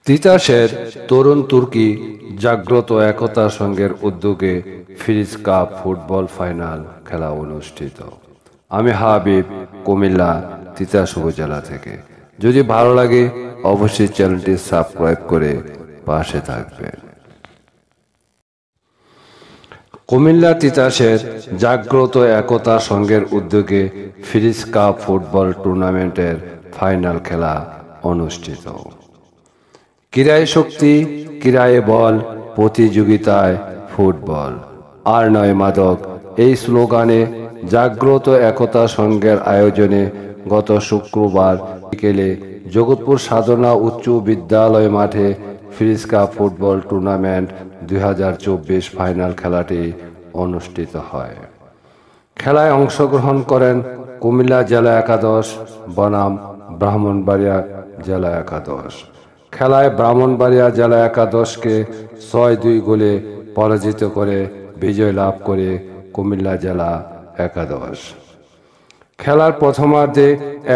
তিতাসের তরুণ তুর্কি জাগ্রত একতা সংঘের উদ্যোগে ফিরিজ কাপ ফুটবল ফাইনাল খেলা অনুষ্ঠিত। আমি হাবিব, কুমিল্লা তিতাস উপজেলা থেকে। যদি ভালো লাগে অবশ্যই চ্যানেলটি সাবস্ক্রাইব করে পাশে থাকবেন। কুমিল্লা তিতাসের জাগ্রত একতা সংঘের উদ্যোগে ফিরিজ কাপ ফুটবল টুর্নামেন্টের ফাইনাল খেলা অনুষ্ঠিত। ক্রীড়ায় শক্তি, ক্রীড়ায় বল, প্রতিযোগিতায় ফুটবল, আর নয় মাদক, এই স্লোগানে জাগ্রত একতা সংঘের আয়োজনে গত শুক্রবার বিকেলে জগৎপুর সাধনা উচ্চ বিদ্যালয় মাঠে ফিরিজ কাপ ফুটবল টুর্নামেন্ট 2024 ফাইনাল খেলাটি অনুষ্ঠিত হয়। খেলায় অংশগ্রহণ করেন কুমিল্লা জেলা একাদশ বনাম ব্রাহ্মণবাড়িয়া জেলা একাদশ। খেলায় ব্রাহ্মণবাড়িয়া জেলা একাদশকে 6-2 গোলে পরাজিত করে বিজয় লাভ করে কুমিল্লা জেলা একাদশ। খেলার প্রথমার্ধে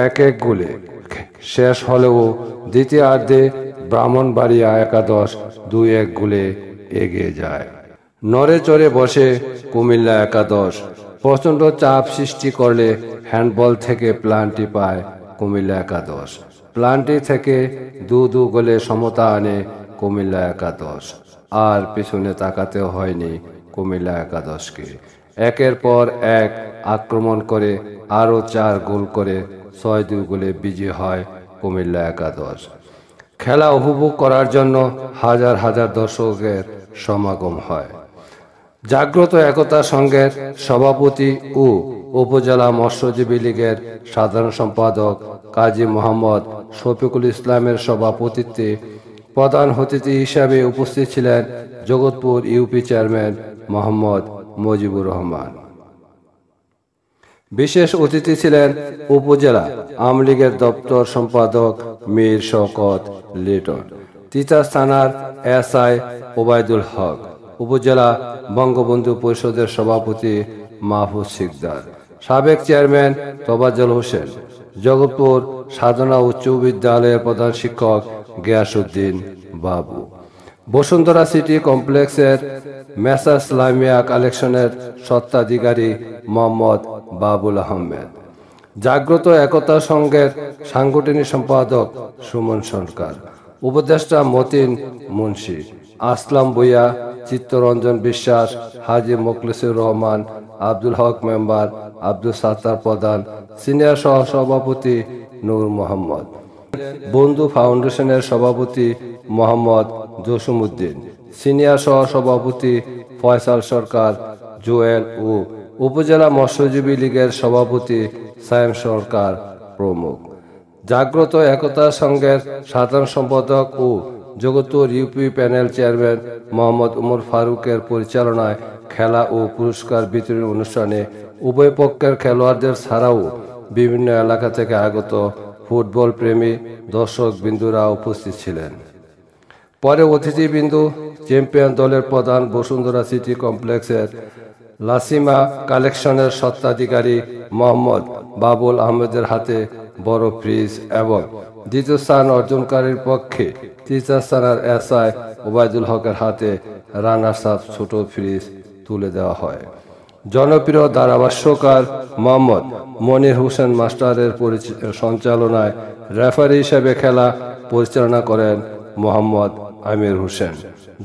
1-1 গোলে শেষ হলেও দ্বিতীয়ার্ধে ব্রাহ্মণবাড়িয়া একাদশ 2-1 গোলে এগিয়ে যায়। নড়ে চড়ে বসে কুমিল্লা একাদশ, প্রচণ্ড চাপ সৃষ্টি করলে হ্যান্ডবল থেকে প্লান্টি পায় কুমিল্লা একাদশ। প্লান্টি থেকে 2-2 গোলে সমতা আনে কুমিল্লা একাদশ। আর পিছনে তাকাতেও হয়নি কুমিল্লা একাদশকে। একের পর এক আক্রমণ করে আরও 4 গোল করে 6-2 গোলে বিজয়ী হয় কুমিল্লা একাদশ। খেলা উপভোগ করার জন্য হাজার হাজার দর্শকের সমাগম হয়। জাগ্রত একতা সংঘের সভাপতি ও উপজেলা মৎস্যজীবী লীগের সাধারণ সম্পাদক কাজী মোহাম্মদ শফিকুল ইসলামের সভাপতিত্বে প্রধান অতিথি হিসাবে উপস্থিত ছিলেন জগৎপুর ইউপি চেয়ারম্যান মোহাম্মদ মুজিবুর রহমান। বিশেষ অতিথি ছিলেন উপজেলা আওয়ামী লীগের দপ্তর সম্পাদক মীর শওকত লিটন, তিতাস থানার এসআই ওবায়দুল হক, উপজেলা বঙ্গবন্ধু পরিষদের সভাপতি মাহফুজ সিকদার, সাবেক চেয়ারম্যান তোফাজ্জল হোসেন, জগৎপুর সাধনা উচ্চ বিদ্যালয়ের প্রধান শিক্ষক গিয়াসউদ্দিন বাবু, বসুন্ধরা সিটি কমপ্লেক্সের মেসার্স লামিয়া কালেকশনের স্বত্বাধিকারী মোহাম্মদ বাবুল আহমেদ, জাগ্রত একতা সংঘের সাংগঠনিক সম্পাদক সুমন সরকার, উপদেষ্টা মতিন মুন্সি, আসলাম ভূঁইয়া, চিত্তরঞ্জন বিশ্বাস, হাজী মোখলেসুর রহমান, আব্দুল হক মেম্বার, আব্দুল সাত্তার প্রধান, সিনিয়র সহসভাপতি নূর মোহাম্মদ, বন্ধু ফাউন্ডেশনের সভাপতি মোহাম্মদ জসিমউদ্দিন, সিনিয়র সহসভাপতি ফয়সাল সরকার জুয়েল ও উপজেলা মৎস্যজীবী লীগের সভাপতি সায়েম সরকার প্রমুখ। জাগ্রত একতা সংঘের সাধারণ সম্পাদক ও Jagatpur UP panel chairman Mohammad Umar ফারুকের পরিচালনায় খেলা ও পুরস্কার বিতরণ অনুষ্ঠানে উভয় পক্ষের খেলোয়াড়দের ছাড়াও বিভিন্ন এলাকা থেকে আগত ফুটবল প্রেমী দর্শক বিন্দুরা উপস্থিত ছিলেন। পরে অতিথিবৃন্দু চ্যাম্পিয়ন দলের প্রধান বসুন্ধরা সিটি কমপ্লেক্সের লাসিমা কালেকশনের স্বত্বাধিকারী মোহাম্মদ বাবুল আহমেদের হাতে বড় ফ্রিজ এবং দ্বিতীয় স্থান অর্জনকারীর পক্ষে তিতাস থানার এসআই ওবায়দুল হকের হাতে রানার্স আপ ছোট ফ্রিজ তুলে দেওয়া হয়। জনপ্রিয় ধারাভাষ্যকার মোহাম্মদ মনির হোসেন মাস্টারের সঞ্চালনায় রেফারি হিসেবে খেলা পরিচালনা করেন মোহাম্মদ আমির হোসেন।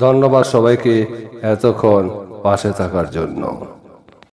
ধন্যবাদ সবাইকে এতক্ষণ পাশে থাকার জন্য।